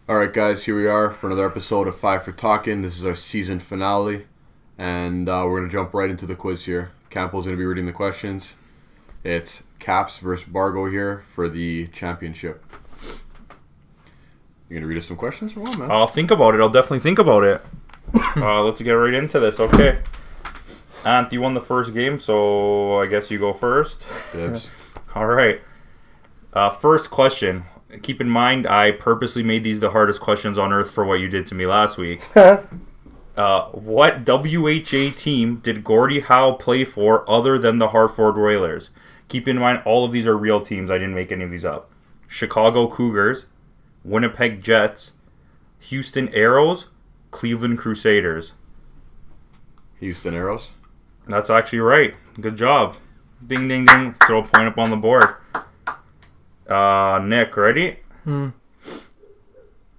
Alright guys, here we are for another episode of 5 for Talking. This is our season finale, and we're going to jump right into the quiz here. Campo's going to be reading the questions. It's Caps versus Bargo here for the championship. You going to read us some questions or what, man? I'll think about it. I'll definitely think about it. Let's get right into this. Okay. Ant, you won the first game, so I guess you go first. Dibs. Alright. First question. Keep in mind, I purposely made these the hardest questions on earth for what you did to me last week. What WHA team did Gordie Howe play for other than the Hartford Whalers? Keep in mind, all of these are real teams. I didn't make any of these up. Chicago Cougars, Winnipeg Jets, Houston Aeros, Cleveland Crusaders. Houston Aeros. That's actually right. Good job. Ding, ding, ding. Throw a point up on the board. Nick, ready?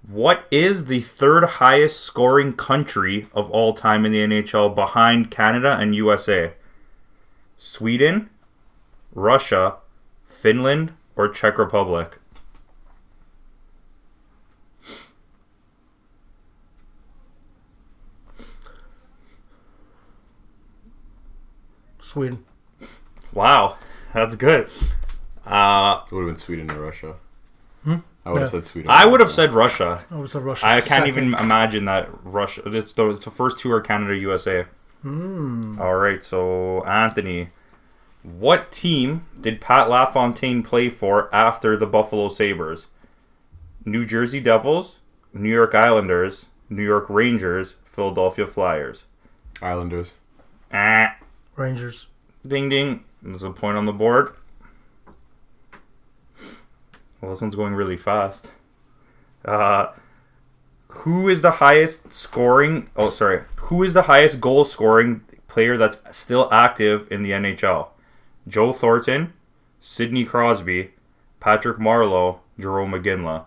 What is the third highest scoring country of all time in the NHL behind Canada and USA? Sweden, Russia, Finland, or Czech Republic? Sweden. Wow, that's good. It would have been Sweden or Russia. I would have said Sweden. I would have said Russia. I would have said Russia. I can't even imagine that Russia. It's the first two are Canada, USA. All right, so Anthony, what team did Pat LaFontaine play for after the Buffalo Sabres? New Jersey Devils, New York Islanders, New York Rangers, Philadelphia Flyers. Islanders. Rangers. Ding ding. There's a point on the board. Well, this one's going really fast. Who is the highest scoring... Oh, sorry. Who is the highest goal-scoring player that's still active in the NHL? Joe Thornton, Sidney Crosby, Patrick Marleau, Jerome McGinley.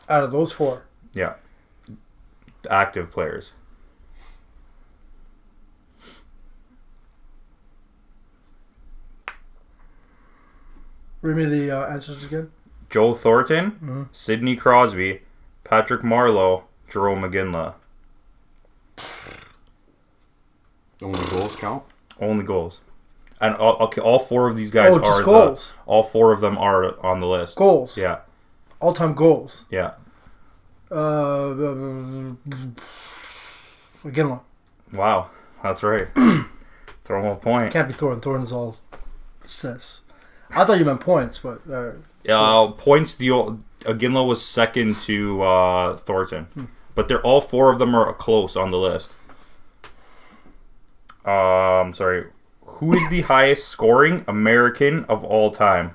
Out of those four. Yeah. Active players. Read me the answers again. Joe Thornton, Sidney Crosby, Patrick Marleau, Jerome McGinley. Only goals count? Only goals. And all four of these guys just are goals. All four of them are on the list. Goals. Yeah. All-time goals. Yeah. McGinley. Wow. That's right. Throw him a point. Can't be Thornton. Thornton's all assists. I thought you meant points, but... Points, McGinley was second to Thornton. But they're all four of them are close on the list. Sorry. Who is the highest scoring American of all time?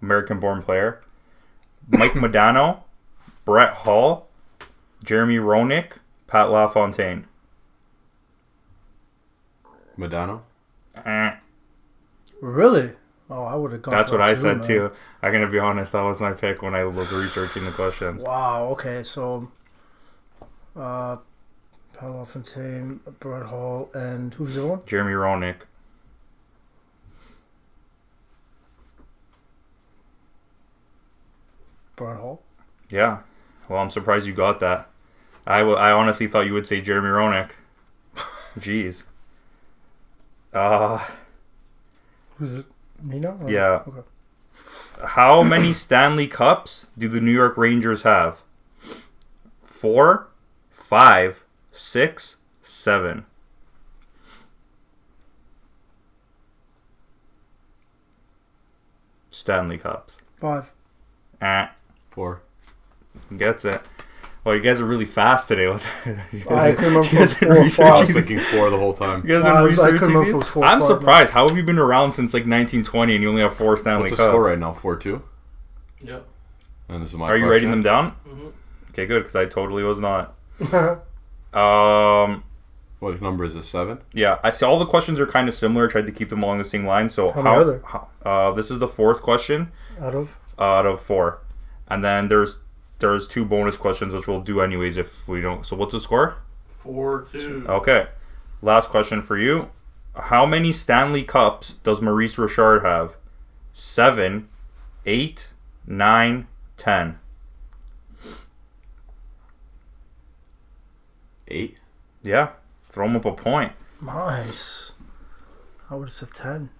American-born player. Mike Modano, Brett Hull, Jeremy Roenick, Pat LaFontaine. Modano? Really? Oh, I would have gone That's for what I that said man. too. I'm going to be honest, that was my pick when I was researching the questions. Wow, okay, so... Pat LaFontaine, Brett Hall, and who's the other one? Jeremy Roenick. Brett Hall. Yeah. Well, I'm surprised you got that. I honestly thought you would say Jeremy Roenick. Jeez. Who's it? Me now? Or- Yeah. Okay. How many Stanley Cups do the New York Rangers have? 4, 5, 6, 7. Stanley Cups. 5. 4. Gets it. Well, you guys are really fast today. I couldn't remember if it was 4 or 5. I was thinking 4 the whole time. You guys I been couldn't researching remember if these? it was 4 or I'm 5, surprised. How have you been around since like 1920 and you only have 4 Stanley What's the Cups? score right now? 4-2? Yeah. And this is my Are you question. writing them down? Mm-hmm. Okay, good, because I totally was not. What number is this? 7? Yeah, I see all the questions are kind of similar. I tried to keep them along the same line. So How many are there? this is the 4th question Out of 4. And then there's 2 bonus questions, which we'll do anyways if we don't. So what's the score? 4-2. Okay. Last question for you. How many Stanley Cups does Maurice Richard have? 7, 8, 9, 10. 8. Yeah. Throw him up a point. Nice. I would have said 10.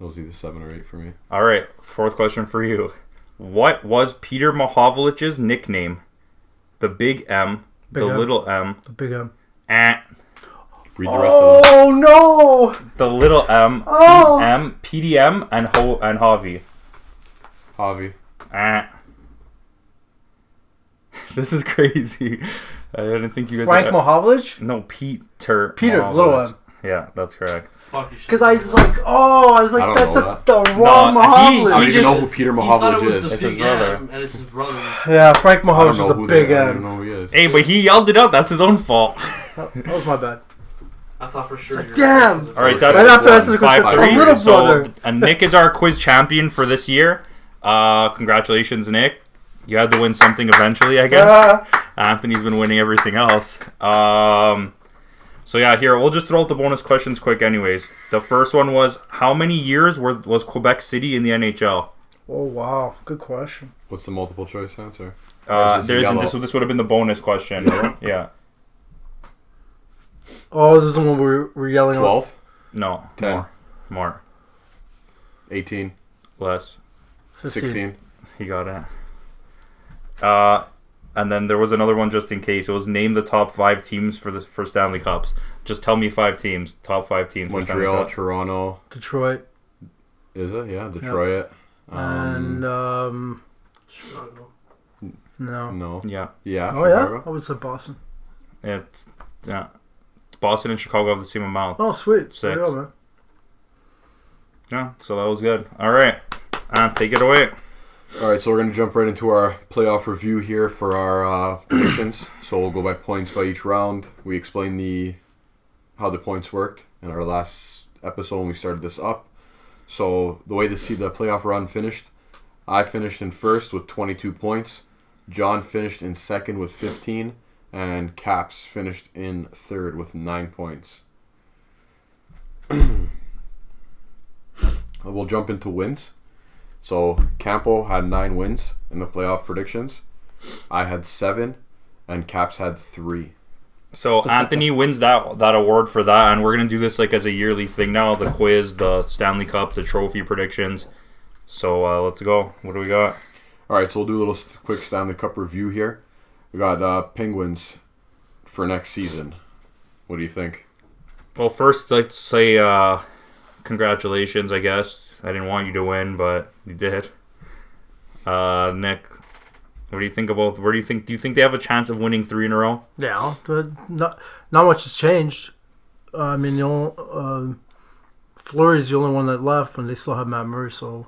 It was either 7 or 8 for me. All right. Fourth question for you. What was Peter Mahovlich's nickname? The Big M, Big the M. Little M, The big M. eh, Read the rest of them. Oh, no! the Little M, Oh. PM, PDM, and Javi. Javi. Eh. This is crazy. I didn't think you guys. Frank Mahovlich? No, Peter. Peter, Mahovlich. Little M. Yeah, that's correct. Fuck you. Because I was like, I don't that's know that. the wrong No, I Mahovlich. don't he even just- know who Peter He thought it Mahovlich was is. the It's his big brother. M, and it's his brother. Yeah, Frank I don't Mahovlich know is a who big they are. I don't M. know who he is. Hey, but he yelled it out. That's his own fault. That was my bad. I thought for sure. Like, you were damn. right. All right, Right that's Right after I answered the question, 5-3. a little brother. So, Nick is our quiz champion for this year. Congratulations, Nick. You had to win something eventually, I guess. Anthony's been winning everything else. So yeah, here we'll just throw out the bonus questions quick. Anyways, the first one was how many years was Quebec City in the NHL? Oh, wow. Good question. What's the multiple choice answer? Or is There isn't. yellow? This would have been the bonus question. Yeah. Oh, this is the one we're yelling at. 12? No. 10. More. 18? Less. 15. 16? He got it. And then there was another one just in case. It was name the top 5 teams for Stanley Cups. Just tell me 5 teams. Top 5 teams. for Stanley Montreal, Cup. Toronto. Detroit. Is it? Yeah, Detroit. And, Chicago. no. No. Yeah. Yeah, Oh, yeah? Chicago. I would say Boston. It's Boston and Chicago have the same amount. Oh, sweet. 6. There you go, man. Yeah, so that was good. All right. Take it away. All right, so we're going to jump right into our playoff review here for our predictions. So we'll go by points by each round. We explained how the points worked in our last episode when we started this up. So the way the playoff run finished, I finished in first with 22 points. John finished in second with 15. And Caps finished in third with 9 points. We'll jump into wins. So Campo had 9 wins in the playoff predictions. I had 7, and Caps had 3. So Anthony wins that award for that, and we're gonna do this like as a yearly thing now. The quiz, the Stanley Cup, the trophy predictions. So let's go. What do we got? All right, so we'll do a little quick Stanley Cup review here. We got Penguins for next season. What do you think? Well, first let's say congratulations. I guess I didn't want you to win, but you did. Nick, what do you think about? Do you think they have a chance of winning 3 in a row? Yeah. Not much has changed. I mean, Fleury's the only one that left, and they still have Matt Murray, so,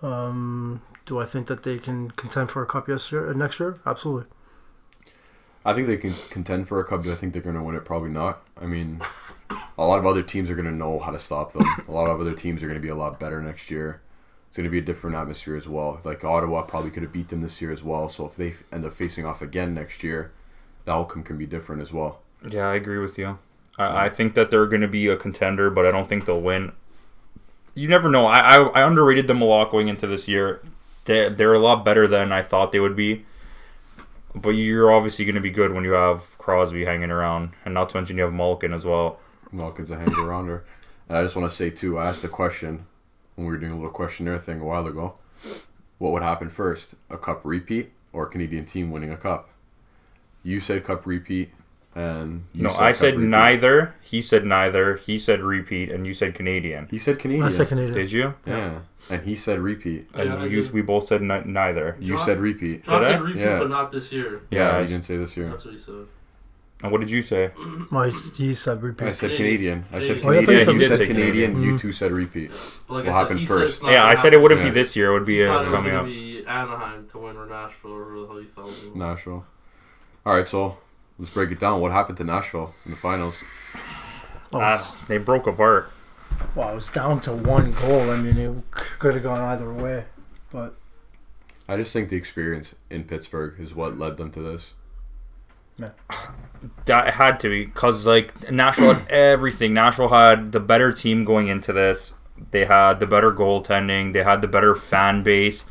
do I think that they can contend for a cup next year? Absolutely. I think they can contend for a cup. Do I think they're going to win it? Probably not. I mean, a lot of other teams are going to know how to stop them. A lot of other teams are going to be a lot better next year. It's going to be a different atmosphere as well. Like Ottawa probably could have beat them this year as well. So if they end up facing off again next year, the outcome can be different as well. Yeah, I agree with you. I think that they're going to be a contender, but I don't think they'll win. You never know. I underrated them a lot going into this year. They're a lot better than I thought they would be. But you're obviously going to be good when you have Crosby hanging around. And not to mention you have Malkin as well. Malkin's a hanger rounder. And I just want to say, too, I asked a question when we were doing a little questionnaire thing a while ago. What would happen first? A cup repeat or a Canadian team winning a cup? You said cup repeat. And you I said cup repeat. neither. He said neither. He said repeat. And you said Canadian. He said Canadian. I said Canadian. Did you? Yeah. And he said repeat. And Yeah, I you, did. we both said neither. You John- said repeat. John Did I? said repeat, Yeah. but not this year. Yeah, you didn't say this year. That's what he said. And what did you say? Well, he said repeat. I said Canadian. Canadian. I said Oh, yeah, I thought Canadian. you said You you said said Canadian. Canadian. You two said repeat. But like What I said, happened he first? said it's not Yeah, gonna I said it wouldn't Yeah. be this year. It would be He thought it was coming gonna up. be Anaheim to win or Nashville or whatever the hell you thought it was. Nashville. All right, so let's break it down. What happened to Nashville in the finals? They broke apart. Well, it was down to 1 goal. I mean, it could have gone either way. But I just think the experience in Pittsburgh is what led them to this. That had to be because like Nashville had everything. Nashville had the better team going into this. They had the better goaltending. They had the better fan base.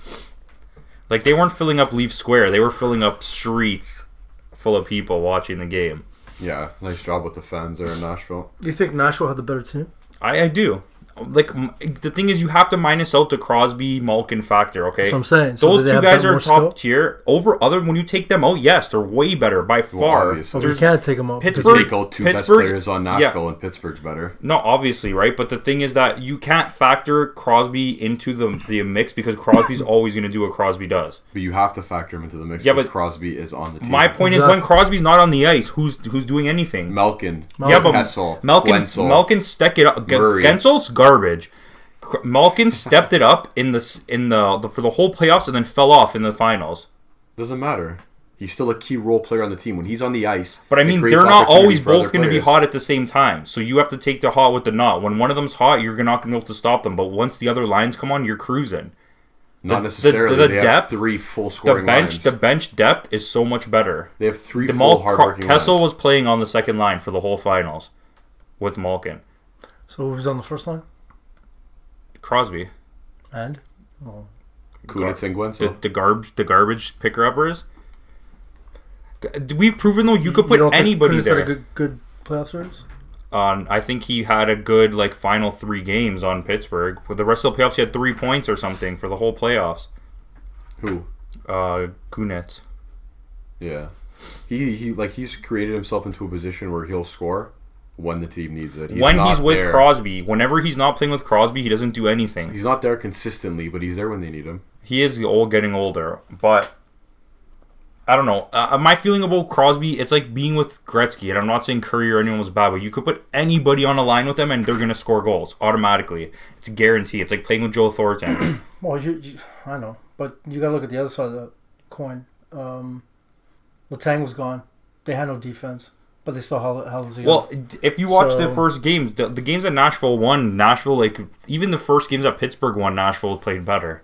Like, they weren't filling up Leaf Square. They were filling up streets full of people watching the game. Yeah, nice job with the fans there in Nashville. You think Nashville had the better team? I do. Like, the thing is, you have to minus out the Crosby Malkin factor, okay? That's what I'm saying. So Those do they two have guys more are skill? top tier. When you take them out, yes, they're way better by far. obviously. Well, we can't take them out. Pittsburgh- Take out two best Pittsburgh- players on Nashville, and Pittsburgh's better. No, obviously, right? But the thing is that you can't factor Crosby into the mix because Crosby's always going to do what Crosby does. But you have to factor him into the mix Yeah, because but Crosby is on the team. My point is, when Crosby's not on the ice, who's doing anything? Malkin, Yeah, but Kessel, Malkin Wenzel, stepped it up. Murray. Gensel's garbage. Malkin stepped it up in the for the whole playoffs and then fell off in the finals. Doesn't matter. He's still a key role player on the team. When he's on the ice, But I it mean, creates they're not opportunity always for other both going to be players. hot at the same time. So you have to take the hot with the not. When one of them's hot, you're not going to be able to stop them. But once the other lines come on, you're cruising. Not necessarily. the They have depth, three full The scoring lines. bench depth is so much better. They have three full hardworking Kessel lines. was playing on the second line for the whole finals with Malkin. So who was on the first line? Crosby, And? Oh. Kunitz and Gwenzel. the garbage picker uppers. We've proven though you could put don't think anybody Kunitz there. had a good playoff series? I think he had a good final 3 games on Pittsburgh. With the rest of the playoffs, he had 3 points or something for the whole playoffs. Who? Kunitz. Yeah. He's created himself into a position where he'll score when the team needs it. When he's with there. Crosby, whenever he's not playing with Crosby, he doesn't do anything. He's not there consistently, but he's there when they need him. He is getting older, but I don't know. My feeling about Crosby, it's like being with Gretzky, and I'm not saying Curry or anyone was bad, but you could put anybody on a line with them, and they're going to score goals automatically. It's a guarantee. It's like playing with Joe Thornton. Well, I know. But you got to look at the other side of the coin. Letang was gone. They had no defense. But they still held it together. Well, if you watch the So- first games, the games that Nashville won, even the first games that Pittsburgh won, Nashville played better.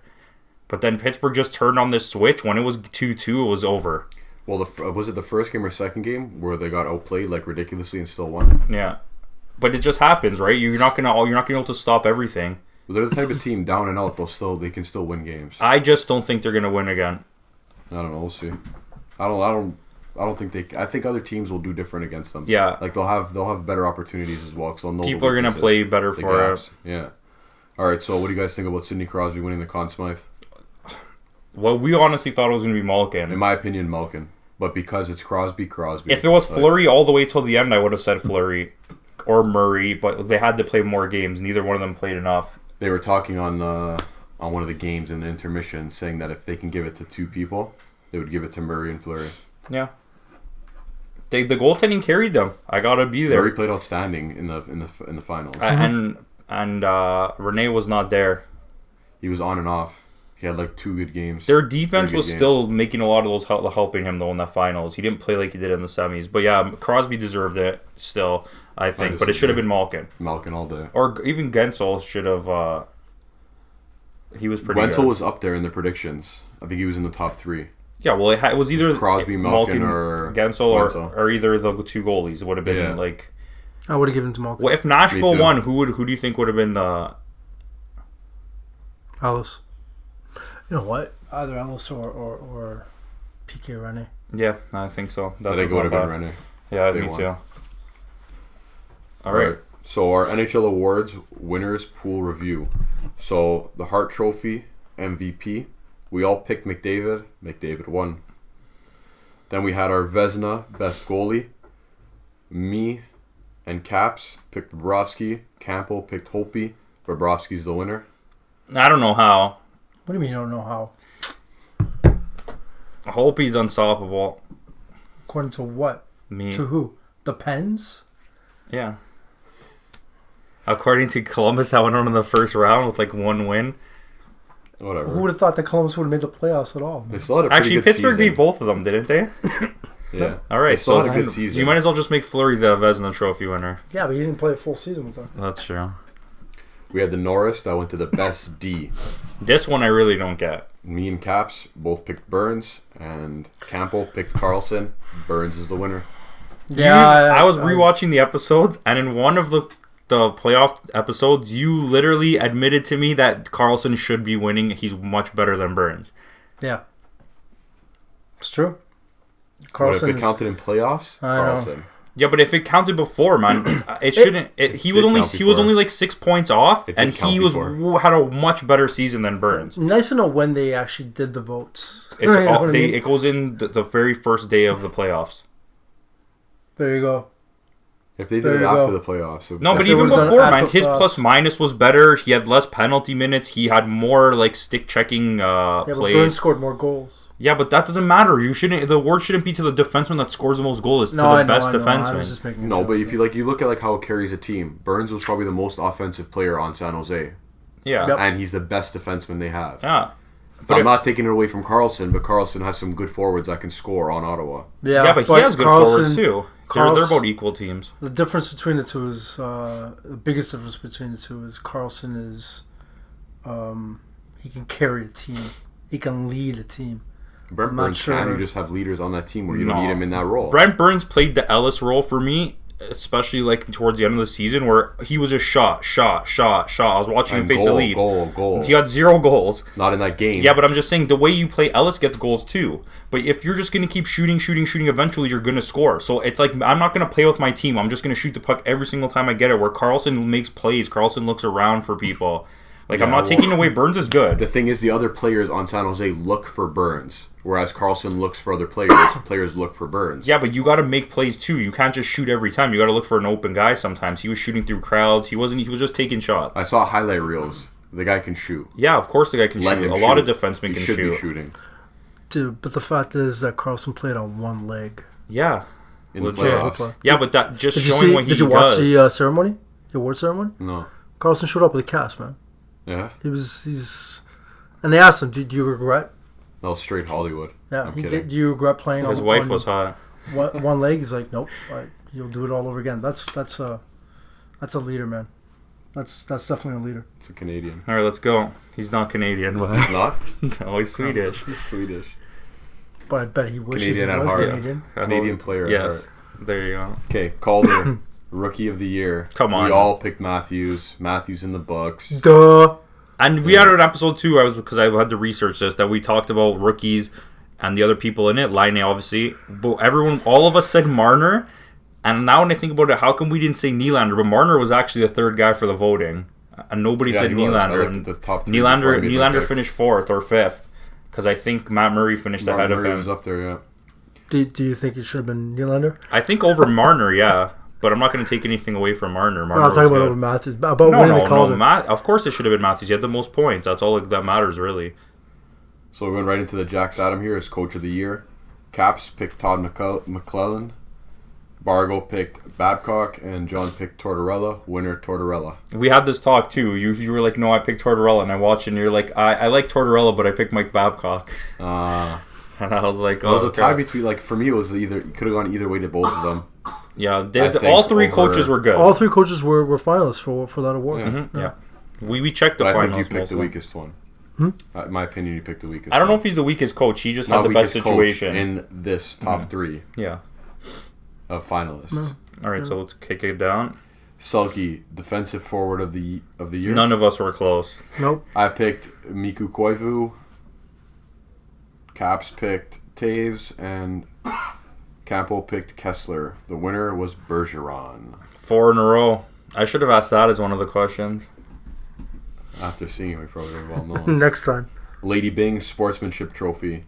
But then Pittsburgh just turned on this switch. When it was 2-2, it was over. Well, was it the first game or second game where they got outplayed ridiculously and still won? Yeah. But it just happens, right? You're not gonna be able to stop everything. But they're the type of team down and out. They can still win games. I just don't think they're gonna win again. I don't know. We'll see. I don't think they. I think other teams will do different against them. Yeah. they'll have better opportunities as well. So People are gonna play better for gaps. Yeah. All right. So what do you guys think about Sidney Crosby winning the Conn Smythe? Well, we honestly thought it was gonna be Malkin. In my opinion, Malkin. But because it's Crosby. If it was Fleury all the way till the end, I would have said Fleury or Murray. But they had to play more games. Neither one of them played enough. They were talking on one of the games in the intermission, saying that if they can give it to 2 people, they would give it to Murray and Fleury. Yeah. The goaltending carried them. I gotta be there. Murray played outstanding in the finals. And Rene was not there. He was on and off. He had 2 good games. Their defense Very good was games. still making a lot of those helping him though in the finals. He didn't play like he did in the semis. But yeah, Crosby deserved it still, I think. But it should have been Malkin. Malkin all day. Or even Gensel should have. He was pretty Wenzel good. was up there in the predictions. I think he was in the top 3. Yeah, well, it was either Crosby, Malkin, or Gensel Wenzel. or either the 2 goalies. It would have been Yeah. I would have given it to Malkin. Well, if Nashville Me too. won, who do you think would have been the? Alice. You know what? Either Alice or PK Rene. Yeah, I think so. I think it would have been Rene. Yeah, if they me won. too. All right. So our NHL awards winners pool review. So the Hart Trophy MVP, we all picked McDavid. McDavid won. Then we had our Vezina best goalie. Me and Caps picked Bobrovsky. Campo picked Holtby. Bobrovsky's the winner. I don't know how. What do you mean you don't know how? I hope he's unstoppable. According to what? Me. To who? The Pens? Yeah. According to Columbus, that went on in the first round with 1 win. Whatever. Who would have thought that Columbus would have made the playoffs at all? They still had a pretty Actually, good Pittsburgh season. beat both of them, didn't they? Yeah. All right, They still so had a good then season. you might as well just make Fleury the Vezina Trophy winner. Yeah, but he didn't play a full season with them. That's true. We had the Norris that went to the best D. This one I really don't get. Me and Caps both picked Burns, and Campo picked Carlson. Burns is the winner. I was rewatching the episodes, and in one of the playoff episodes, you literally admitted to me that Carlson should be winning. He's much better than Burns. Yeah. It's true. But if Carlson it counted in playoffs, I know. Carlson. Yeah, but if it counted before, man, it shouldn't. He was did only count he was before. only like 6 points off, It did and count he before. had a much better season than Burns. Nice to know when they actually did the votes. It's You know what I mean? it goes in the very first day of the playoffs. There you go. If they There did it you after go. the playoffs, it would No, but If they even would've done before, after man, his playoffs. plus minus was better. He had less penalty minutes. He had more like stick checking Yeah, but plays. Burns scored more goals. Yeah, but that doesn't matter. You shouldn't. The award shouldn't be to the defenseman that scores the most goals. It's to the best I was defenseman. just making a No, joke. but if you look at how it carries a team, Burns was probably the most offensive player on San Jose, Yeah, Yep. and he's the best defenseman they have. yeah. I'm not taking it away from Carlson, but Carlson has some good forwards that can score on Ottawa. Yeah, but he has good forwards too. They're both equal teams. The difference between the two is the biggest difference between the two is Carlson is he can carry a team. He can lead a team. Brent I'm not Burns sure. can. You just have leaders on that team where you don't No. need him in that role. Brent Burns played the Ellis role for me, especially like towards the end of the season, where he was just shot. I was watching him And face the Leafs. goal. He got 0 goals. Not in that game. Yeah, but I'm just saying the way you play, Ellis gets goals too. But if you're just going to keep shooting, eventually you're going to score. So it's like, I'm not going to play with my team. I'm just going to shoot the puck every single time I get it, where Carlson makes plays. Carlson looks around for people. Like, I'm Yeah, not taking away Burns is good. The thing is, the other players on San Jose look for Burns, whereas Carlson looks for other players. Players look for Burns. Yeah, but you got to make plays too. You can't just shoot every time. You got to look for an open guy sometimes. He was shooting through crowds. He was just taking shots. I saw highlight reels. The guy can shoot. Yeah, of course the guy can Let shoot. him A lot of shoot. defensemen He can should be shoot. shooting Dude, but the fact is that Carlson played on one leg. Yeah. in the Legit. playoffs. Yeah, but that just Did you showing see? what he Did you watch does. the ceremony? The award ceremony? No. Carlson showed up with a cast, man. Yeah. He's, and they asked him, "Do you regret?" That was straight Hollywood. Yeah, I'm he kidding. did. Do you regret playing His on wife on was hot. one leg? He's like, nope. You'll do it all over again. That's a leader, man. That's definitely a leader. It's a Canadian. All right, let's go. He's not Canadian, but He's not? no, he's Swedish. He's Swedish. But I bet he wishes Canadian he at was heart. Canadian. Canadian player. at Yes, heart. there you go. Okay, Calder, Rookie of the Year. Come on. We all picked Matthews. Matthews in the books. Duh. And we had an episode too. Because I had to research this, that we talked about rookies and the other people in it. Line obviously, but all of us said Marner. And now when I think about it, how come we didn't say Nylander? But Marner was actually the third guy for the voting, and nobody said he was. I Nylander. looked And at the top three before I made my Nylander pick. finished 4th or 5th, because I think Matt Murray finished Mark ahead of Murray him. was up there, yeah. Do you think it should have been Nylander? I think over Marner, yeah. But I'm not going to take anything away from Marner. No, I'm talking about over Matthews. About winning the Calder. Of course it should have been Matthews. He had the most points. That's all that matters, really. So we went right into the Jack Adam here as Coach of the Year. Caps picked Todd McClellan. Bargo picked Babcock, and John picked Tortorella. Winner, Tortorella. We had this talk, too. You were like, no, I picked Tortorella. And I watched it, and you're like, I like Tortorella, but I picked Mike Babcock. It And I was like, was a okay. tie between, like, for me, it was could have gone either way to both of them. Yeah, I think all three over- coaches were good. All three coaches were finalists for that award. Yeah. Mhm, yeah. We checked the But I finals. think you picked the mostly. weakest one. In my opinion, you picked the weakest I don't know one. if he's the weakest coach. He just Not had the best weakest coach situation. in this top three Yeah. of finalists. All right, so let's kick it down. Sulky, defensive forward of the year. None of us were close. Nope. I picked Miku Koivu. Caps picked Taves, and Campo picked Kessler. The winner was Bergeron. 4 in a row. I should have asked that as one of the questions. After seeing it, we probably would have all known. Next time. Lady Bing Sportsmanship Trophy.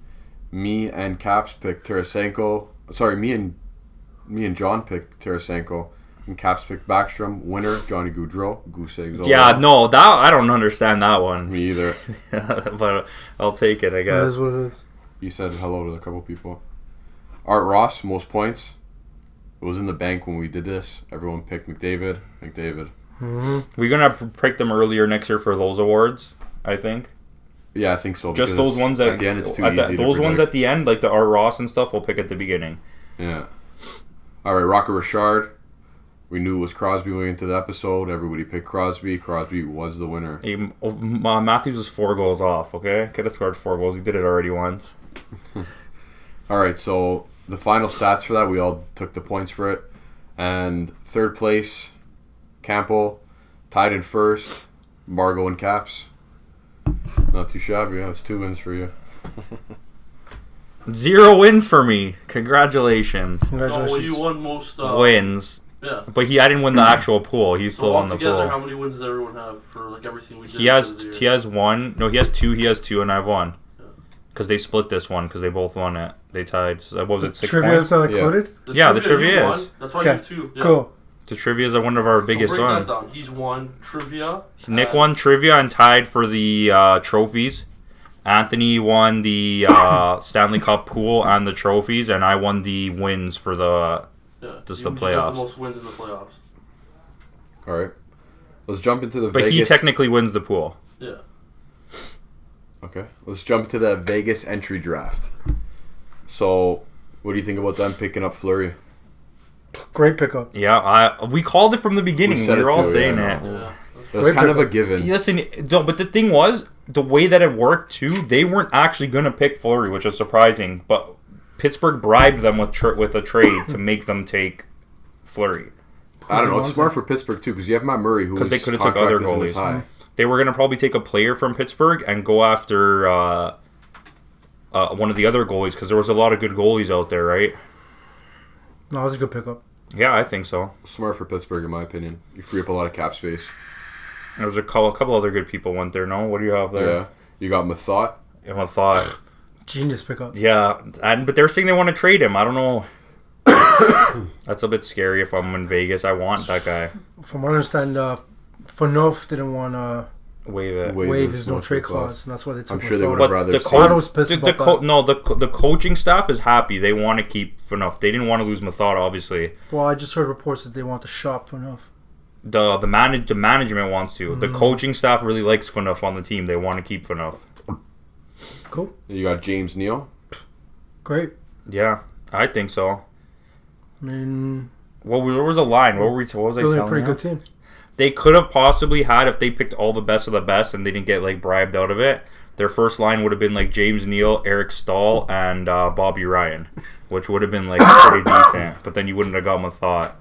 Me and Caps picked Tarasenko. Sorry, me and John picked Tarasenko, and Caps picked Backstrom. Winner Johnny Gaudreau. Goose eggs. all Yeah, around. no, that I don't understand that one. Me either. But I'll take it, I That guess. is what it is. You said hello to a couple people. Art Ross, most points. It was in the bank when we did this. Everyone picked McDavid. We're gonna pick them earlier next year for those awards, I think. Yeah, I think so. Just because those ones that at the end it's too at easy. the, to those ones predict. at the end, like the Art Ross and stuff, we'll pick at the beginning. Yeah. All right, Rocket Richard. We knew it was Crosby going into the episode. Everybody picked Crosby. Crosby was the winner. Matthews was 4 goals off. Okay, could have scored 4 goals. He did it already once. All right, so the final stats for that, we all took the points for it. And third place, Campo. Tied in first, Bargo and Caps. Not too shabby. Yeah, that's 2 wins for you. 0 wins for me. Congratulations. No, well, Congratulations. you won most Wins. Yeah. But I didn't win the actual pool. He still So won the altogether, pool. how many wins does everyone have for like everything we did? He has at the end of the he year? has 1. No, he has 2. He has 2, and I have 1. Yeah. Because they split this one. Because they both won it. They tied. So what was it? 6 Trivia points. is not Yeah. included? Yeah, the you trivia won. is. That's why Okay. you have 2. Yeah. Cool. The trivia is one of our biggest so break ones. that down. He's won trivia. Nick and- won trivia and tied for the trophies. Anthony won the Stanley Cup pool and the trophies, and I won the wins for the Yeah. just you the got playoffs. the most wins in the playoffs. All right. Let's jump into the But Vegas. he technically wins the pool. Yeah. Okay. Let's jump into the Vegas entry draft. So, what do you think about them picking up Fleury? Great pickup. Yeah, we called it from the beginning. We said We were it all too, saying yeah, it. Yeah. It was Great kind of a pickup. given. Listen, but the thing was, the way that it worked too, they weren't actually going to pick Fleury, which is surprising. But Pittsburgh bribed them with a trade to make them take Fleury. I don't know. It's Who smart wants for Pittsburgh too, because you have Matt Murray, who 'Cause they coulda took other isn't as goalies. high. They were going to probably take a player from Pittsburgh and go after one of the other goalies because there was a lot of good goalies out there, right? No, it was a good pickup. Yeah, I think so. Smart for Pittsburgh, in my opinion. You free up a lot of cap space. There was a couple other good people went there. No, what do you have there? Yeah. You got Mathot. I thought. Genius pickup. Yeah, but they're saying they want to trade him. I don't know. That's a bit scary. If I'm in Vegas, I want that guy. From what I understand, Phaneuf didn't want to Waive it. waive his no trade clause, and that's why they took I'm sure they Mathot. would But rather the see- coach I was pissed the about that. the coaching staff is happy. They want to keep Phaneuf. They didn't want to lose Mathot, obviously. Well, I just heard reports that they want to shop Phaneuf. The management wants to. The coaching staff really likes Phaneuf on the team. They want to keep Phaneuf. Cool. You got James Neal. Great. Yeah, I think so. I mean, Well, where was the line? What was I really a telling pretty you? good team. They could have possibly had, if they picked all the best of the best and they didn't get like bribed out of it, their first line would have been like James Neal, Eric Stahl, and Bobby Ryan, which would have been like pretty decent. But then you wouldn't have got Mathot.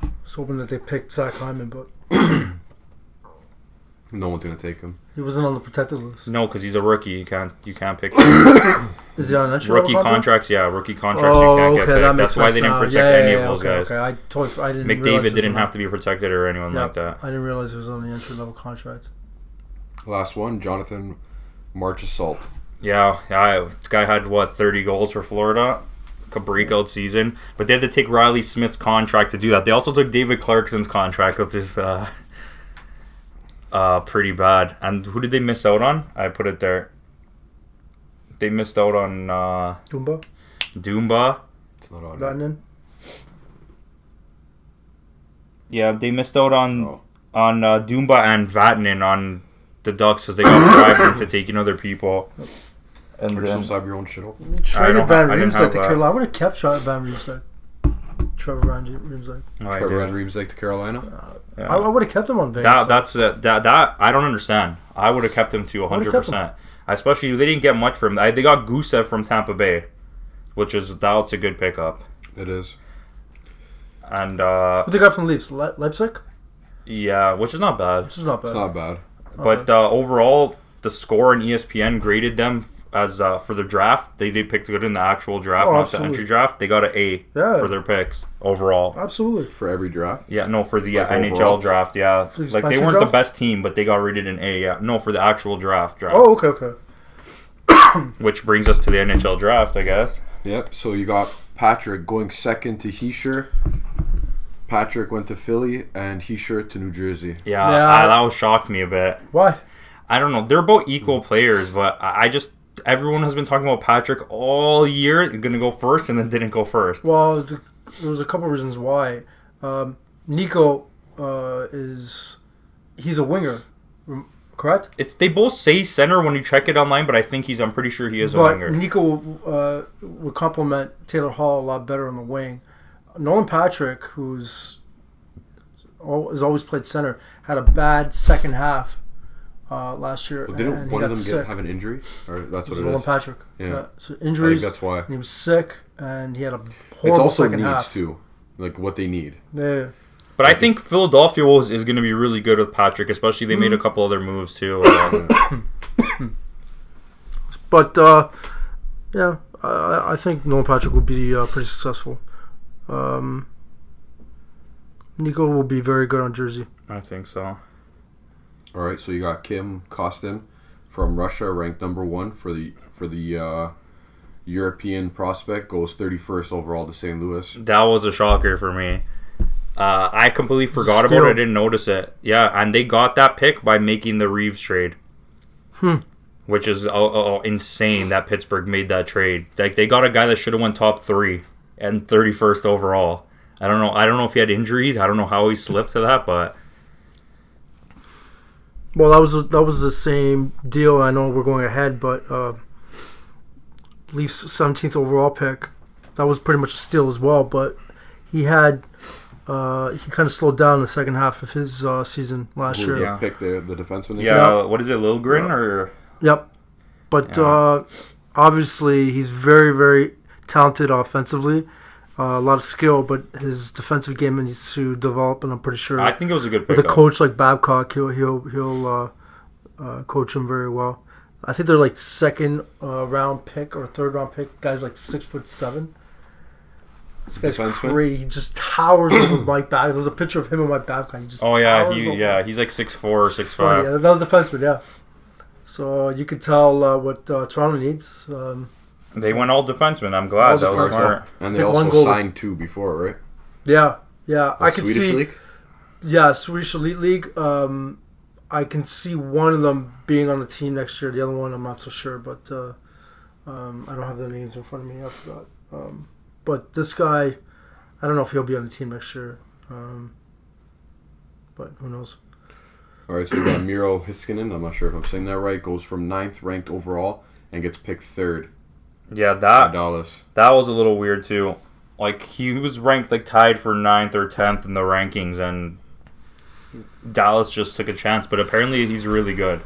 I was hoping that they picked Zach Hyman, but No one's gonna take him. he wasn't on the protected list. No, because he's a rookie. You can't pick him. Is he on an entry Rookie level contract? contracts. Yeah, rookie contracts. Oh, you can't okay, get that picked. makes That's why sense they didn't now. protect Yeah, any yeah, of those okay, guys. Okay, I didn't. realize McDavid it was didn't on- have to be protected or anyone Yeah, like that. I didn't realize he was on the entry level contract. Last one, Jonathan Marchessault. Yeah. This guy had 30 goals for Florida. A breakout season, but they had to take Riley Smith's contract to do that. They also took David Clarkson's contract, which is pretty bad. And who did they miss out on? I put it there. They missed out on Dumba, Dumba. It's not on. Vatanen. Yeah, they missed out on Oh. Dumba and Vatanen on the Ducks because they got bribed into taking other people. And Or then, just have your own shit open. Traded Van I didn't Riemsdyk have to that. Carolina. I would have kept Van Riemsdyk. Trevor Van Riemsdyk. oh, I Trevor did. Van Riemsdyk to Carolina. Yeah. I would have kept him on Vegas. That I don't understand. I would have kept him to would've kept 100%. Especially they didn't get much from him. They got Gusev from Tampa Bay, that's a good pickup. It is. And What they got from the Leafs? Leipzig? yeah, which is not bad. Which is not bad. It's not bad. But overall, the score in ESPN graded them as for the draft. They picked good in the actual draft, Oh, not absolutely. the entry draft. They got an A Yeah. for their picks overall. Absolutely. For every draft. Yeah, no, for the Like NHL overall? draft. Yeah, For the like they expansion weren't the draft? best team, but they got rated an A. Yeah, no, for the actual draft. Oh, okay. Which brings us to the NHL draft, I guess. Yep. So you got Patrick going second to Heischer. Patrick went to Philly and Heischer to New Jersey. Yeah, Yeah. that was shocked me a bit. Why? I don't know. They're both equal players, but I just everyone has been talking about Patrick all year. Gonna go first, and then didn't go first. Well, there was a couple reasons why. Nico he's a winger, correct? They both say center when you check it online, but I'm pretty sure he is a But winger. Nico would complement Taylor Hall a lot better on the wing. Nolan Patrick, has always played center, had a bad second half last year. Well, didn't and one he of got them sick. have an injury? Or that's It what was it Nolan is. Patrick. Yeah. So I think injuries. that's why. And he was sick, and he had a It's horrible also second needs half. too. Like what they need. Yeah. But I think Philadelphia is going to be really good with Patrick, especially they made a couple other moves too. But yeah, I think Nolan Patrick will be pretty successful. Nico will be very good on jersey. I think so. All right, so you got Kim Kostin from Russia, ranked number 1 for the European prospect, goes 31st overall to St. Louis. That was a shocker for me. I completely forgot about it. I didn't notice it. Yeah, and they got that pick by making the Reeves trade. Which is insane that Pittsburgh made that trade. Like, they got a guy that should have went top 3 and 31st overall. I don't know if he had injuries. I don't know how he slipped to that, but well, that was the same deal. I know we're going ahead, but Leafs 17th overall pick, that was pretty much a steal as well. But he kind of slowed down in the second half of his season last year. Yeah, pick the defenseman. Yeah, what is it, Liljegren or? Yep, but obviously he's very, very talented offensively. A lot of skill, but his defensive game needs to develop, and I'm pretty sure. I think it was a good pick. With a coach like Babcock, he'll coach him very well. I think they're like second round pick or third round pick. Guy's like 6'7". This guy's crazy. He just towers over Mike Babcock. There's a picture of him and Mike Babcock. He just he's like 6'4" or 6'5". Yeah, another defenseman, yeah. So you could tell what Toronto needs. They went all defensemen. I'm glad. That was smart. And they also signed 2 before, right? Yeah. I could Swedish see. League? Yeah, Swedish Elite League. I can see one of them being on the team next year. The other one, I'm not so sure, but I don't have their names in front of me. I forgot. But this guy, I don't know if he'll be on the team next year. But who knows? All right, so we got Miro Heiskanen. I'm not sure if I'm saying that right. Goes from 9th ranked overall and gets picked 3rd. Yeah, that Dallas. That was a little weird too. Like, he was ranked like tied for 9th or 10th in the rankings, and Dallas just took a chance. But apparently, he's really good.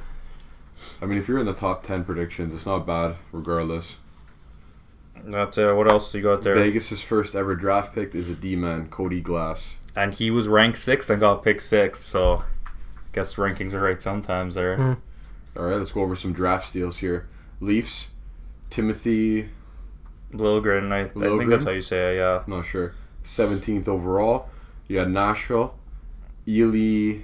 I mean, if you're in the top 10 predictions, it's not bad, regardless. That's what else you got there? Vegas' first ever draft pick is a D-man, Cody Glass, and he was ranked 6th and got picked 6th. So, guess rankings are right sometimes there. All right, let's go over some draft steals here. Leafs. Timothy Liljegren, I think that's how you say it, yeah. Not sure. 17th overall. You had Nashville. Eli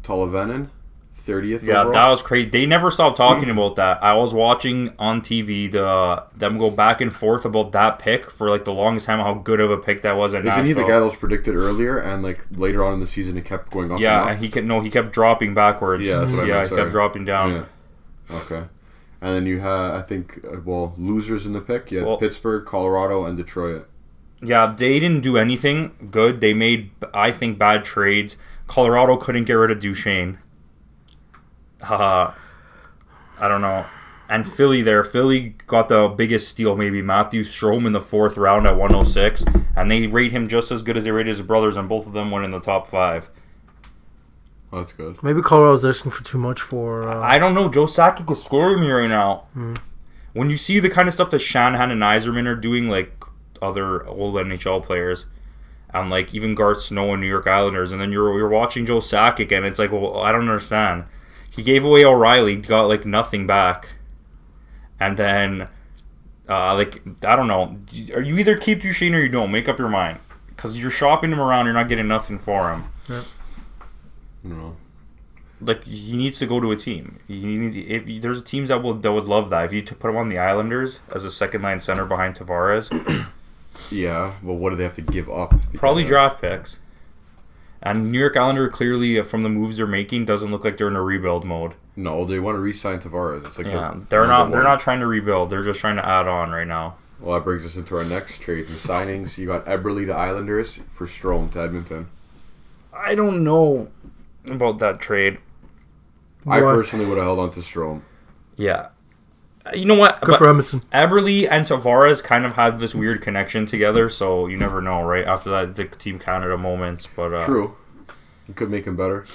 Tolvanen, 30th yeah, overall. That was crazy. They never stopped talking about that. I was watching on TV them go back and forth about that pick for like the longest time, how good of a pick that was at Nashville. Isn't he the guy that was predicted earlier, and like later on in the season it kept going up? Yeah, and and he kept dropping backwards. Yeah, that's what I meant, he kept dropping down. Yeah. Okay. And then you had, I think, losers in the pick. You had Pittsburgh, Colorado, and Detroit. Yeah, they didn't do anything good. They made, I think, bad trades. Colorado couldn't get rid of Duchesne. I don't know. And Philly got the biggest steal, maybe. Matthew Strome in the 4th round at 106. And they rate him just as good as they rated his brothers, and both of them went in the top 5. Oh, that's good. Maybe Colorado's asking for too much for... I don't know. Joe Sakic is scoring me right now. When you see the kind of stuff that Shanahan and Yzerman are doing, like other old NHL players, and like even Garth Snow and New York Islanders, and then you're watching Joe Sakic, and it's like, well, I don't understand. He gave away O'Reilly, got like nothing back, and then like, I don't know. You either keep Duchesne or you don't. Make up your mind, because you're shopping him around. You're not getting nothing for him. Yeah. No. Like, he needs to go to a team. If there's teams that would love that. If you put him on the Islanders as a second line center behind Tavares, yeah. Well, what do they have to give up? Probably draft picks. And New York Islander clearly, from the moves they're making, doesn't look like they're in a rebuild mode. No, they want to re-sign Tavares. It's like they're not trying to rebuild. They're just trying to add on right now. Well, that brings us into our next trades and signings. You got Eberle to Islanders for Strome to Edmonton. I don't know about that trade. I personally would have held on to Strome. Yeah. You know what? Good for Edmonton. Eberle and Tavares kind of had this weird connection together, so you never know, right? After that, the Team Canada moments. But true. You could make him better.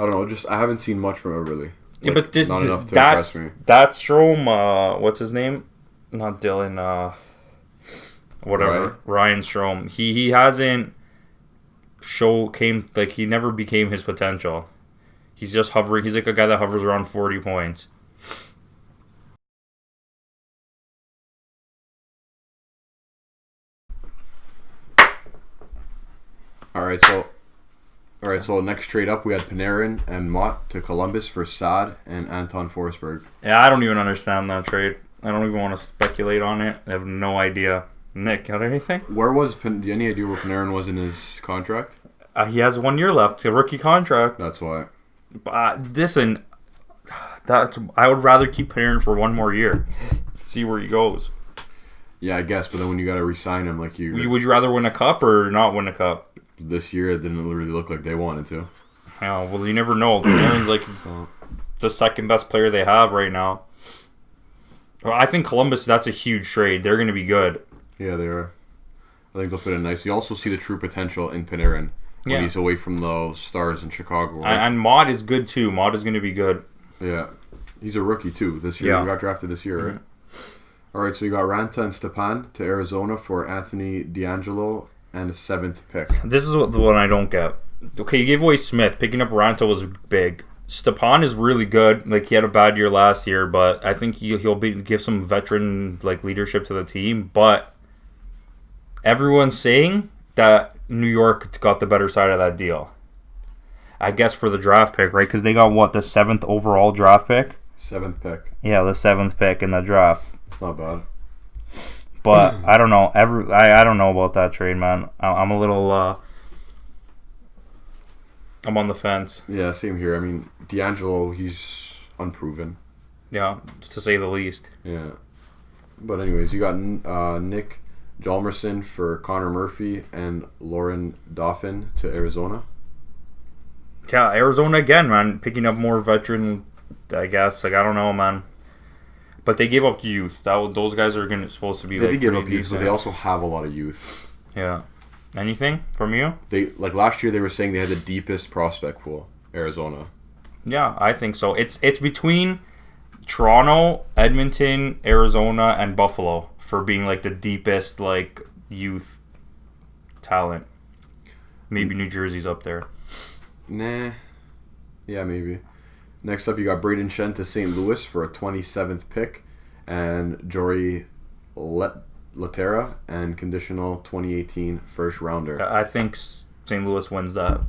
I don't know. I haven't seen much from Eberle. Yeah, but not enough to impress me. That's Strome. What's his name? Not Dylan. Whatever. Ryan Strome. He hasn't he never became his potential. He's just hovering. He's like a guy that hovers around 40 points. All right, so next trade up, we had Panarin and Mott to Columbus for Saad and Anton Forsberg. Yeah, I don't even understand that trade. I don't even want to speculate on it. I have no idea. Nick, got anything? Where was do you have any idea where Panarin was in his contract? He has 1 year left, a rookie contract. That's why. Listen, I would rather keep Panarin for 1 more year. See where he goes. Yeah, I guess, but then when you got to re-sign him, like Would you rather win a cup or not win a cup? this year, it didn't really look like they wanted to. Yeah, well, you never know. Panarin's like the second best player they have right now. Well, I think Columbus, that's a huge trade. They're going to be good. Yeah, they are. I think they'll fit in nice. You also see the true potential in Panarin when he's away from the Stars in Chicago. Right? And Mott is good too. Mott is going to be good. Yeah. He's a rookie too this year. Yeah. He got drafted this year, right? All right, so you got Ranta and Stepan to Arizona for Anthony DeAngelo and a 7th pick. This is the one I don't get. Okay, you gave away Smith. Picking up Ranta was big. Stepan is really good. Like, he had a bad year last year, but I think he'll give some veteran leadership to the team. But everyone's saying that New York got the better side of that deal. I guess for the draft pick, right? Because they got the 7th overall draft pick. 7th pick. Yeah, the 7th pick in the draft. It's not bad. But I don't know. I don't know about that trade, man. I'm a little. I'm on the fence. Yeah, same here. I mean, DeAngelo, he's unproven. Yeah, to say the least. Yeah. But anyways, you got Nick Hjalmarsson for Connor Murphy and Lauren Dauphin to Arizona. Yeah, Arizona again, man. Picking up more veteran, I guess. I don't know, man. But they gave up youth. Those guys are supposed to be They did give up pretty youth, so decent. they also have a lot of youth. Yeah. Anything from you? They last year they were saying they had the deepest prospect pool, Arizona. Yeah, I think so. It's between Toronto, Edmonton, Arizona, and Buffalo for being the deepest youth talent. Maybe New Jersey's up there. Nah. Yeah, maybe. Next up, you got Braden Shen to St. Louis for a 27th pick, and Jory Laterra and conditional 2018 first rounder. I think St. Louis wins that.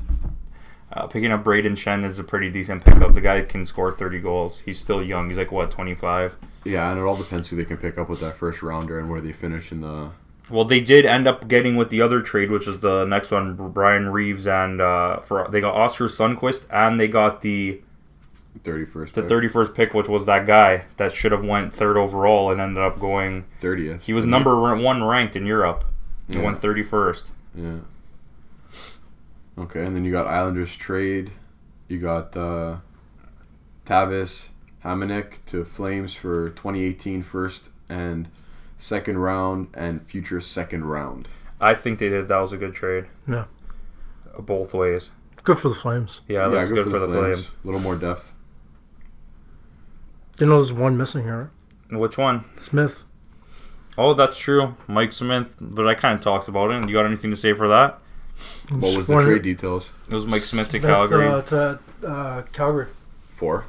Picking up Braden Shen is a pretty decent pickup. The guy can score 30 goals. He's still young. He's 25? Yeah, and it all depends who they can pick up with that first rounder and where they finish in the... Well, they did end up getting with the other trade, which is the next one, Brian Reeves, and they got Oscar Sundqvist, and they got the 31st the pick. 31st pick, which was that guy that should have went 3rd overall and ended up going 30th. He was number 1 ranked in Europe. He went 31st. Yeah. Okay, and then you got Islanders trade. You got Tavis Hamonic to Flames for 2018 first and second round and future second round. I think they did. That was a good trade. Yeah. Both ways. Good for the Flames. Yeah, that's good for the Flames. A little more depth. You know there's one missing here, right? Which one? Smith. Oh, that's true. Mike Smith. But I kind of talked about it. You got anything to say for that? What was the trade details? It was Mike Smith to Calgary. To Calgary. 4.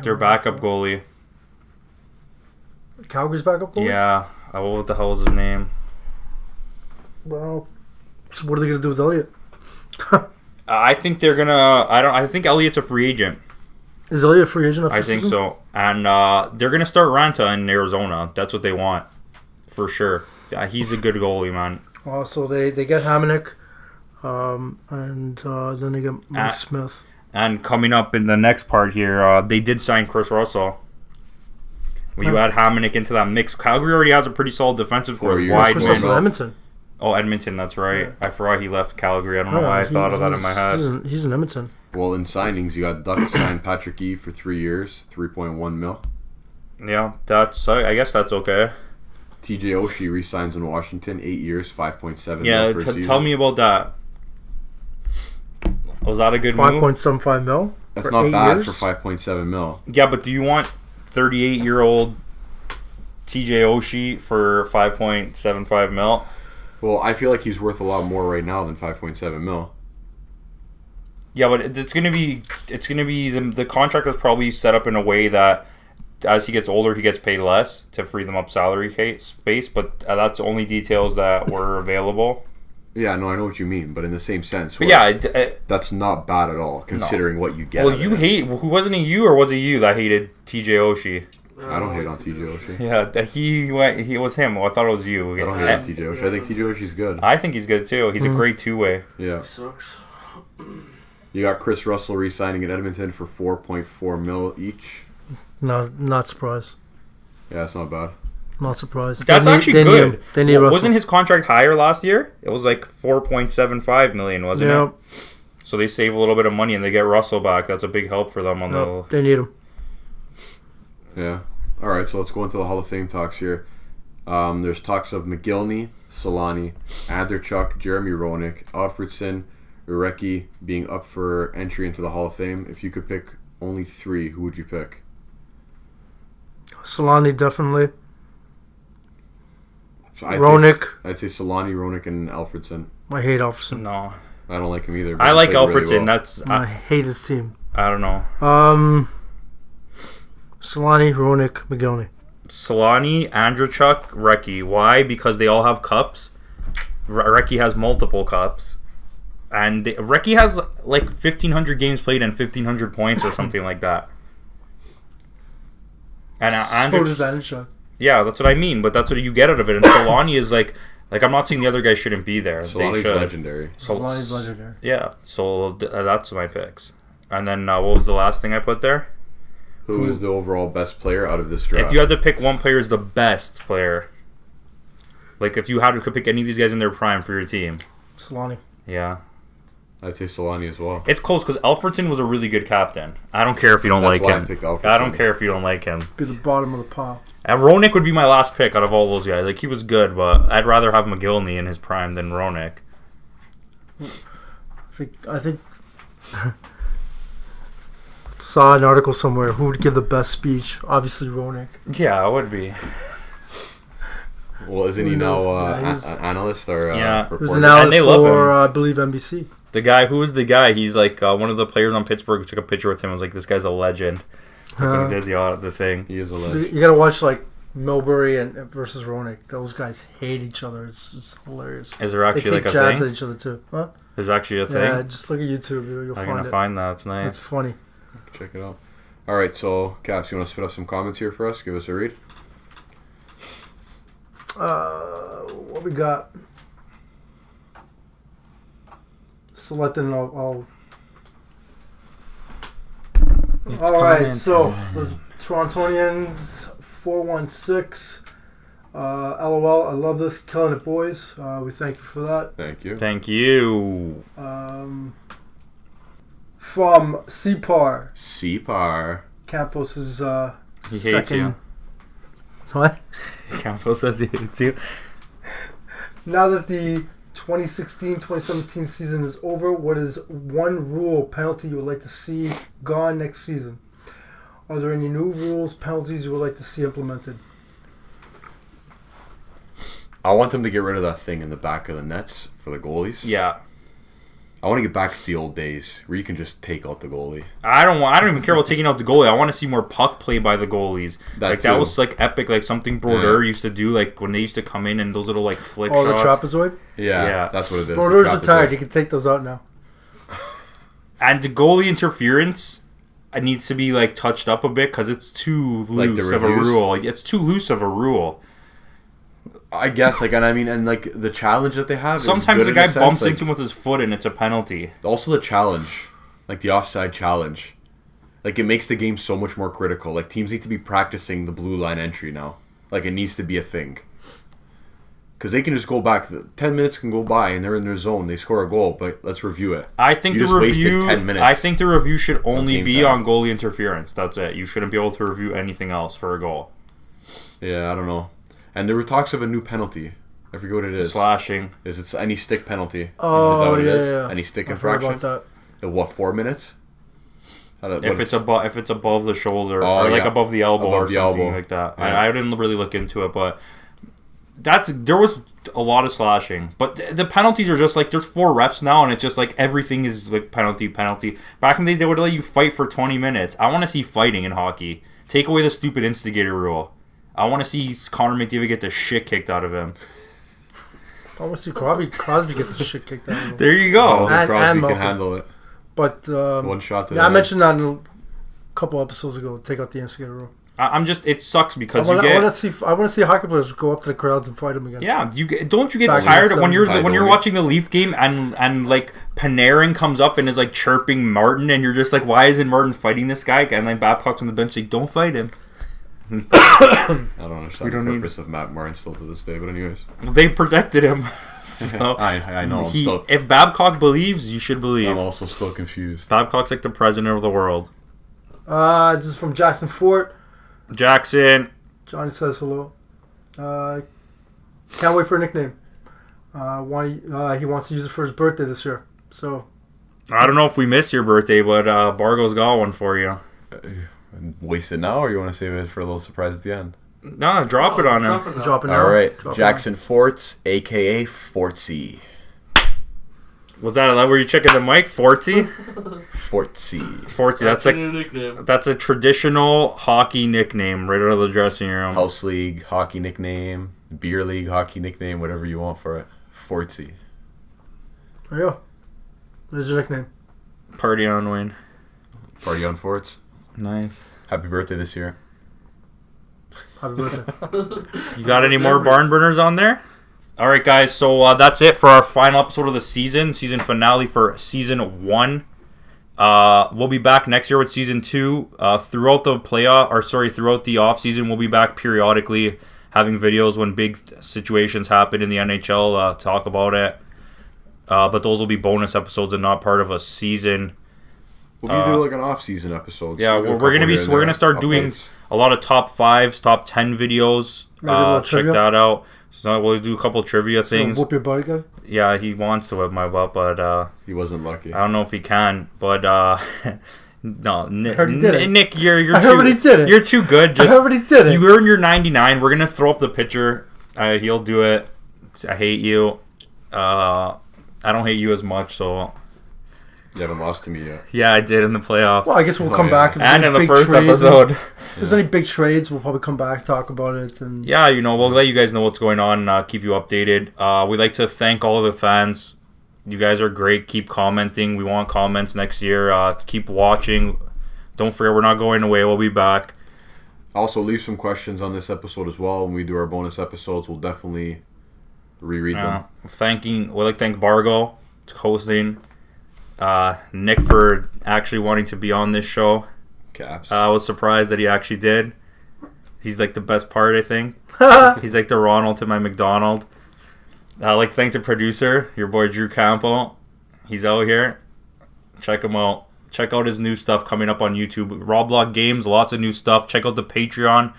Their backup goalie. Calgary's backup goalie? Yeah. What the hell was his name? Well, so what are they going to do with Elliott? I think they're gonna. I think Elliott's a free agent. Is Elliott a free agent after I think season? so. And they're gonna start Ranta in Arizona. That's what they want, for sure. He's a good goalie, man. So they get Hamonic, and then they get Mike Smith. And coming up in the next part here, they did sign Chris Russell. When you add Hamonic into that mix, Calgary already has a pretty solid defensive core. Wide Chris Russell, Edmonton. Oh, Edmonton, that's right. Yeah. I forgot he left Calgary. I don't know why I thought of that in my head. He's in Edmonton. Well, in signings, you got Ducks signed Patrick E for 3 years, 3.1 mil. Yeah, I guess that's okay. TJ Oshie re-signs in Washington, 8 years, 5.7 yeah, mil per tell me about that. Was that a good move? 5.75 mil? That's not bad for 5.7 mil. Yeah, but do you want 38-year-old TJ Oshie for 5.75 mil? Well, I feel like he's worth a lot more right now than 5.7 mil. Yeah, but it's gonna be the contract is probably set up in a way that as he gets older, he gets paid less to free them up salary space. But that's the only details that were available. Yeah, no, I know what you mean, but in the same sense. But yeah, that's not bad at all, considering what you get. well, you hate. Who wasn't it? You or was it you that hated TJ Oshie? I don't hate on TJ Oshie. Yeah, he went. He was him. Well, I thought it was you. I don't hate on TJ Oshie. I think TJ Oshie's good. I think he's good too. He's a great two-way. Yeah. Sucks. You got Chris Russell re-signing in Edmonton for $4.4 million each. No, not surprised. Yeah, that's not bad. Not surprised. That's actually good. They need Russell. Wasn't his contract higher last year? It was like $4.75 million, wasn't it? So they save a little bit of money and they get Russell back. That's a big help for them on the. They need him. Yeah. All right, so let's go into the Hall of Fame talks here. There's talks of McGillney, Solani, Anderchuk, Jeremy Roenick, Alfredson, Urecki being up for entry into the Hall of Fame. If you could pick only 3, who would you pick? Solani, definitely. So Roenick. I'd say Solani, Roenick, and Alfredson. I hate Alfredson. No. I don't like him either. But I he like played Alfredson. really well. That's. I hate his team. I don't know. Solani, Roenick, McGillney. Solani, Andrechuk, Recchi. Why? Because they all have cups. Recchi has multiple cups. And Recchi has like 1,500 games played and 1,500 points or something like that. And So does Anderchuk. Yeah, that's what I mean. But that's what you get out of it. And Solani is like I'm not saying the other guys shouldn't be there. Solani's legendary. Solani's legendary. Yeah, so that's my picks. And then what was the last thing I put there? Who is the overall best player out of this draft? If you had to pick one player as the best player, like if you could pick any of these guys in their prime for your team. Solani. Yeah. I'd say Solani as well. It's close because Alfredson was a really good captain. I don't care if you don't That's like why him. I picked Alfredson. I don't care if you don't like him. Be the bottom of the pile. And Roenick would be my last pick out of all those guys. Like he was good, but I'd rather have McGillney in his prime than Roenick. I think saw an article somewhere who would give the best speech. Obviously Roenick. Yeah, it would be. Well, isn't he now an analyst or reporter? He was an analyst they love for him. I believe NBC. The guy, who was the guy? He's like one of the players on Pittsburgh. Took a picture with him. I was like, this guy's a legend. When he did the thing. He is a legend. You gotta watch like Milbury and versus Roenick. Those guys hate each other. It's hilarious. Is there actually they like take a jabs thing? at each other too. Huh? There's actually a thing. Yeah, just look at YouTube. You'll I'm find gonna it. find that. It's nice. It's funny. Check it out. All right, so Caps, you want to spit up some comments here for us? Give us a read. What we got? Selecting all. All right, so the Torontonians 416. LOL, I love this. Killing it, boys. We thank you for that. Thank you. Thank you. From CPAR. CPAR. Campos is He second. hates you. What? Campo says he hates you. Now that the 2016-2017 season is over, what is one rule penalty you would like to see gone next season? Are there any new rules, penalties you would like to see implemented? I want them to get rid of that thing in the back of the nets for the goalies. Yeah. I want to get back to the old days where you can just take out the goalie. I don't even care about taking out the goalie. I want to see more puck play by the goalies. That That was like epic, like something Brodeur used to do, like when they used to come in and those little like flick shots. The trapezoid? Yeah, that's what it is. Brodeur's retired. You can take those out now. And the goalie interference needs to be like touched up a bit because it's too loose of a rule. Like it's too loose of a rule. I guess, and the challenge that they have. Sometimes is the good guy in a bumps sense, into him with his foot and it's a penalty. Also, the challenge, like the offside challenge, like it makes the game so much more critical. Like teams need to be practicing the blue line entry now. Like it needs to be a thing. Because they can just go back. 10 minutes can go by and they're in their zone. They score a goal, but let's review it. I think you the just review. wasted 10 minutes. I think the review should only be time. on goalie interference. That's it. You shouldn't be able to review anything else for a goal. Yeah, I don't know. And there were talks of a new penalty. I forget what it is. Slashing. Is it any stick penalty? Oh, is that what it yeah, is? yeah. Any stick I forgot infraction? about that. What, 4 minutes? If it's above the shoulder Oh, or like yeah. above the elbow Above or the something elbow. like that. Yeah. I didn't really look into it, but there was a lot of slashing. But the penalties are just like there's 4 refs now, and it's just like everything is like penalty. Back in the days, they would let you fight for 20 minutes. I want to see fighting in hockey. Take away the stupid instigator rule. I want to see Connor McDavid get the shit kicked out of him. I want to see Crosby get the shit kicked out of him. There you I go. don't think And Crosby Malcolm. can handle it. But One shot to yeah, the I head. mentioned that a couple episodes ago. Take out the instigator rule. I'm just. It sucks I because want you get. to see hockey players go up to the crowds and fight them again. Yeah, don't you get Back in tired the when you're 70s. watching the Leaf game and like Panarin comes up and is like chirping Martin and you're just like, why isn't Martin fighting this guy? And then Babcock's on the bench like, don't fight him. I don't understand We don't the need- purpose of Matt Martin still to this day. But anyways, They protected him. So I know. if Babcock believes, you should believe. I'm also still confused. Babcock's like the president of the world. This is from Jackson Fort. Jackson. Johnny says hello. Can't wait for a nickname. He wants to use it for his birthday this year. So I don't know if we missed your birthday, but Bargo's got one for you. Waste it now, or you want to save it for a little surprise at the end? No, drop it on him. drop it now. All right, Drop it Jackson Forts, aka Fortsy. Was that where you checking the mic? Fortsy? Fortsy. Fortsy, That's that's a like new nickname. that's a traditional hockey nickname right out of the dressing room. House League hockey nickname, Beer League hockey nickname, whatever you want for it. Fortsy. There you go. There's your nickname. Party on, Wayne. Party on Forts. Nice. Happy birthday this year. Happy birthday. You got any more barn burners on there? All right, guys. So that's it for our final episode of the season finale for season 1. We'll be back next year with season 2. Throughout the off season, we'll be back periodically having videos when big situations happen in the NHL. Talk about it. But those will be bonus episodes and not part of a season. We'll be doing like an off-season episode. Yeah, we're gonna start doing a lot of top 5s, top 10 videos. Maybe a little Check trivia? that out. So we'll do a couple trivia things. Whoop your butt again. Yeah, he wants to whip my butt, but He wasn't lucky. I don't know if he can. But no, Nick, heard he did it. Nick, you're I too. heard he did it. You're too good. I heard he did it. You earned your 99. We're gonna throw up the picture. He'll do it. I hate you. I don't hate you as much, so You haven't lost to me yet. yeah, I did in the playoffs. Well, I guess we'll come yeah. back. If there's and any in the big first trades episode. If there's any big trades, we'll probably come back, talk about it. And Yeah, we'll let you guys know what's going on, keep you updated. We'd like to thank all of the fans. You guys are great. Keep commenting. We want comments next year. Keep watching. Don't forget, we're not going away. We'll be back. Also, leave some questions on this episode as well. When we do our bonus episodes, we'll definitely reread them. We'd like to thank Bargo for hosting. Nick for actually wanting to be on this show. Caps. I was surprised that he actually did. He's like the best part, I think. He's like the Ronald to my McDonald. I'd like to thank the producer, your boy DREW.CAMPO. He's out here. Check him out. Check out his new stuff coming up on YouTube. Roblox Games, lots of new stuff. Check out the Patreon.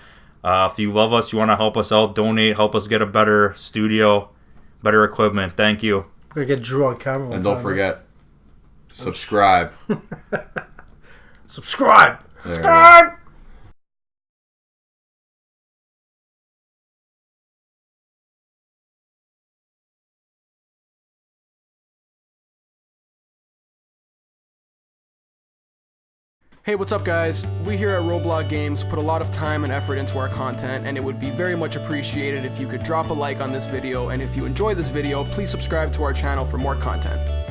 If you love us, you want to help us out, donate, help us get a better studio, better equipment. Thank you. we're gonna get Drew on camera. one And don't time, forget, subscribe. right? Subscribe. There we go. Hey, what's up guys? We here at Roblox Games put a lot of time and effort into our content, and it would be very much appreciated if you could drop a like on this video, and if you enjoy this video, please subscribe to our channel for more content.